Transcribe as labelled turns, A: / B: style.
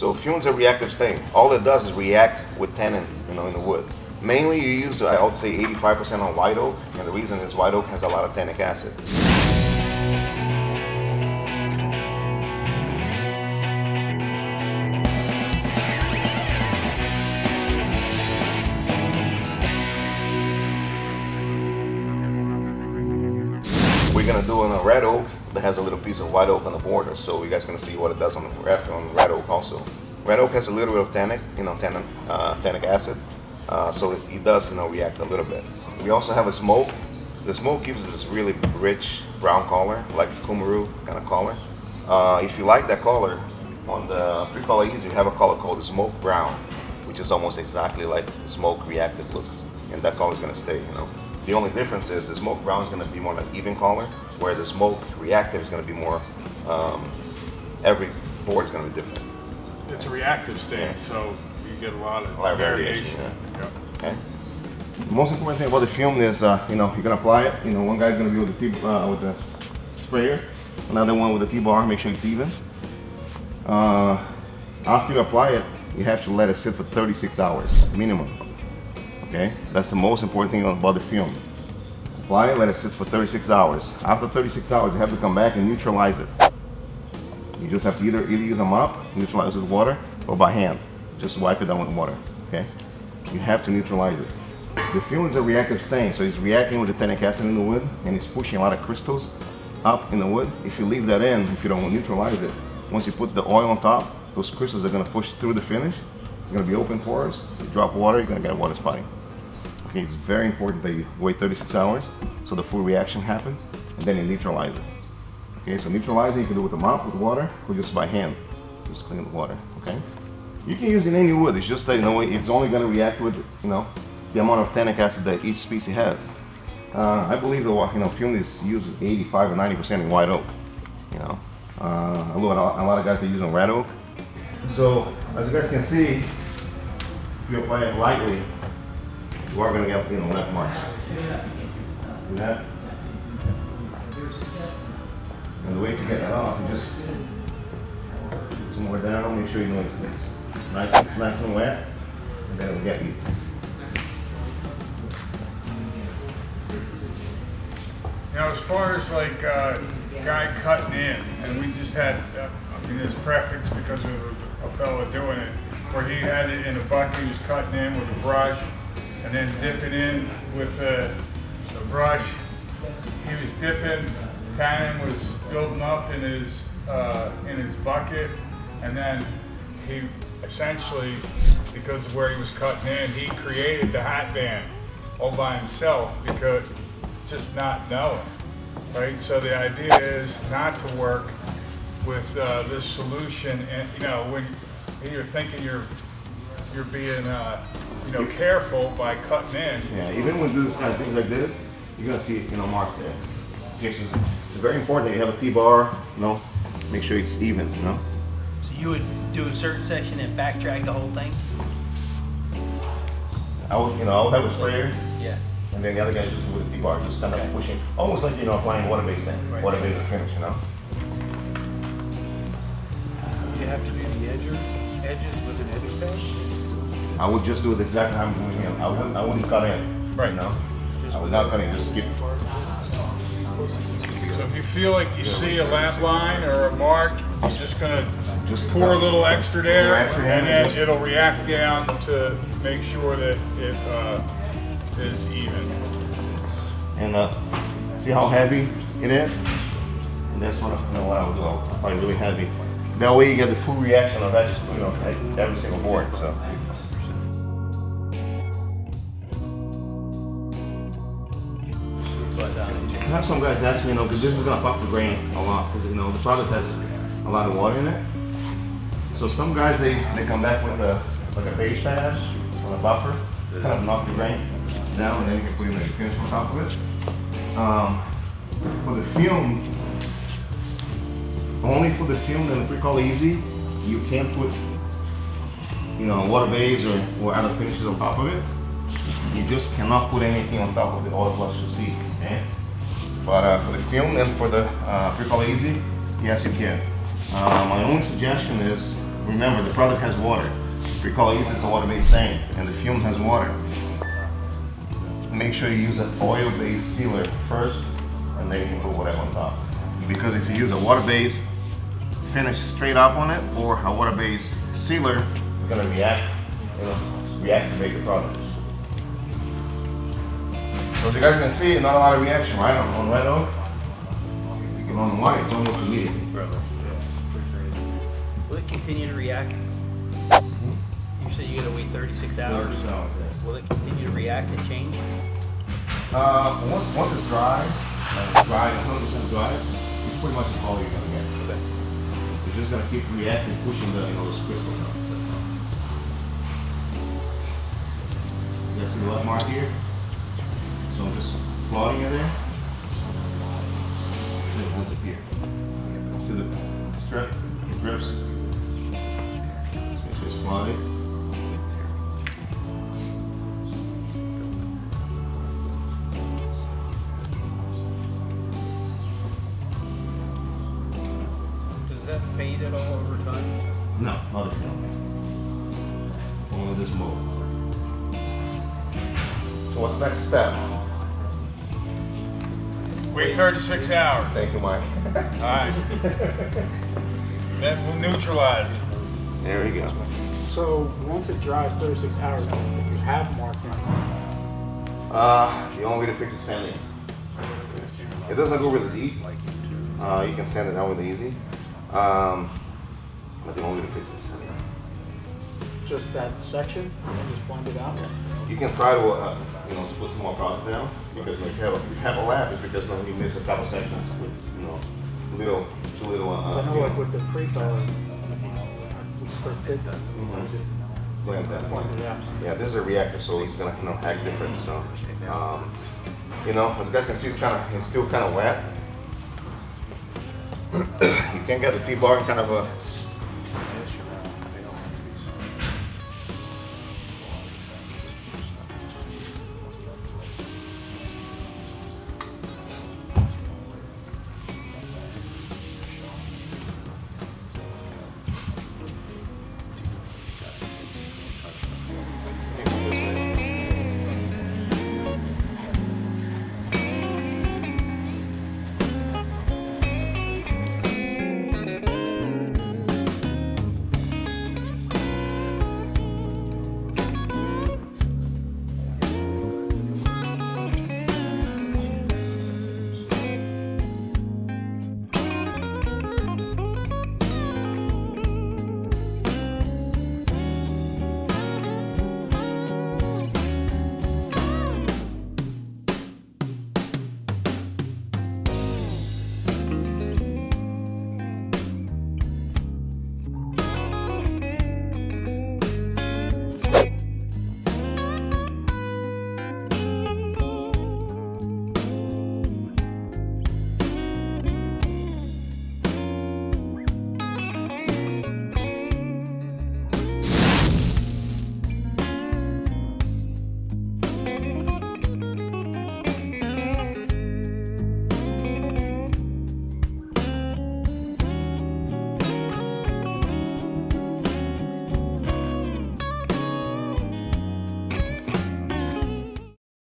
A: So fume is a reactive stain. All it does is react with tannins, in the wood. Mainly you use, I would say 85% on white oak, and the reason is white oak has a lot of tannic acid. We're gonna do on a red oak that has a little piece of white oak on the border, so you guys gonna see what it does on red oak also. Red oak has a little bit of tannic acid, so it does react a little bit. We also have a smoke. The smoke gives this really rich brown color, like kumaru kind of color. If you like that color, on the Pre-Color Easy we have a color called the smoke brown, which is almost exactly like smoke reactive looks, and that color is gonna stay. The only difference is the smoke brown is going to be more like even color, where the smoke reactive is going to be more, every board is going to be different.
B: It's a reactive stain, so you get a lot of variation.
A: Yeah. Okay. The most important thing about the fume is, you're going to apply it. One guy's going to be with the sprayer, another one with the T-bar, make sure it's even. After you apply it, you have to let it sit for 36 hours, minimum. Okay, that's the most important thing about the fume. Apply it, let it sit for 36 hours. After 36 hours, you have to come back and neutralize it. You just have to either use a mop, neutralize it with water, or by hand. Just wipe it down with water. Okay, you have to neutralize it. The fume is a reactive stain, so it's reacting with the tannic acid in the wood, and it's pushing a lot of crystals up in the wood. If you leave that in, if you don't neutralize it, once you put the oil on top, those crystals are going to push through the finish. It's going to be open pores. You drop water, you're going to get water spotting. Okay, it's very important that you wait 36 hours so the full reaction happens, and then you neutralize it. Okay, so neutralizing you can do with a mop, with water, or just by hand. Just clean with water. Okay, you can use it in any wood. It's just that it's only going to react with the amount of tannic acid that each species has. I believe the fume is used 85 or 90% in white oak. A lot of guys are using red oak. So as you guys can see, if you apply it lightly, you are going to get left marks. See that? And the way to get that off, you just put some more down, make sure it's nice and wet, and then it will get you.
B: As far as like guy cutting in, and we just had, this preference because of a fellow doing it, where he had it in a bucket, he was cutting in with a brush, and then dipping in with the brush. He was dipping, tannin was building up in his bucket, and then he essentially, because of where he was cutting in, he created the hat band all by himself because just not knowing, right? So the idea is not to work with this solution, and when you're thinking you're being careful by cutting in.
A: Yeah, even when you do this kind of things like this, you're gonna see marks there. Okay, so it's very important that you have a T-bar, make sure it's even,
C: So you would do a certain section and backtrack the whole thing?
A: I would have a sprayer.
C: Yeah.
A: And then the other guy just with a T-bar, just kind of pushing, almost like applying water-based thing,
C: right.
A: Water-based finish,
D: Do you have to do the edges with an edge sash?
A: I would just do it exactly how I'm doing here. I wouldn't cut in.
B: Right.
A: I would not cut in, just skip.
B: So if you feel like you see a lap line or a mark, you're just gonna pour a little extra there, and then it'll react down to make sure that it is even.
A: And see how heavy it is? And that's what I would do. I'll apply really heavy. That way you get the full reaction of every single board. So. I have some guys ask me, because this is going to pop the grain a lot, because the product has a lot of water in it. So some guys, they come back with like a beige pad or a buffer, kind of knock the grain down, and then you can put in the finish on top of it. For the fume, only for the fume and the Pre-Color Easy, you can't put water beige or other finishes on top of it. You just cannot put anything on top of the oil plus to see. Okay? But for the fume and for the Pre-Color Easy, yes you can. My only suggestion is remember the product has water. Recall it uses a water-based stain, and the fume has water. Make sure you use an oil-based sealer first, and then you can put whatever on top. Because if you use a water-based finish straight up on it, or a water-based sealer, it's gonna reactivate the product. So as you guys can see, not a lot of reaction, right? On red oak, on white, it's almost immediate.
C: Will it continue to react? You said you gotta wait 36 hours.
A: 36 hours, yes.
C: Will it continue to react and change?
A: Once it's dry, 100% dry, it's pretty much the quality you're gonna get.
C: Okay.
A: It's just gonna keep reacting, pushing those crystals up. You guys see the left mark here? So I'm just flooding it there. It will disappear. See the strip? It drips. Let's make sure it's flooded.
C: Does that fade at all over time?
A: No, not the film. Only this mold. So what's the next step?
B: Wait 36 hours.
A: Thank you, Mike.
B: Alright. That will neutralize it.
A: There we go.
D: So once it dries 36 hours, if you have marking,
A: The only way to fix it is sanding. It doesn't go really deep. You can sand it down really easy. But the only way to fix it is sanding.
D: just that section, and just blend it out.
A: You can try to put some more product down, because if you have a lap, it's because you miss a couple sections with too little.
D: I know, like with the pre-color, it's pretty thick.
A: Like that. Yeah, this is a reactor, so it's gonna act different. So, as you guys can see, it's still kind of wet. You can get the T-bar kind of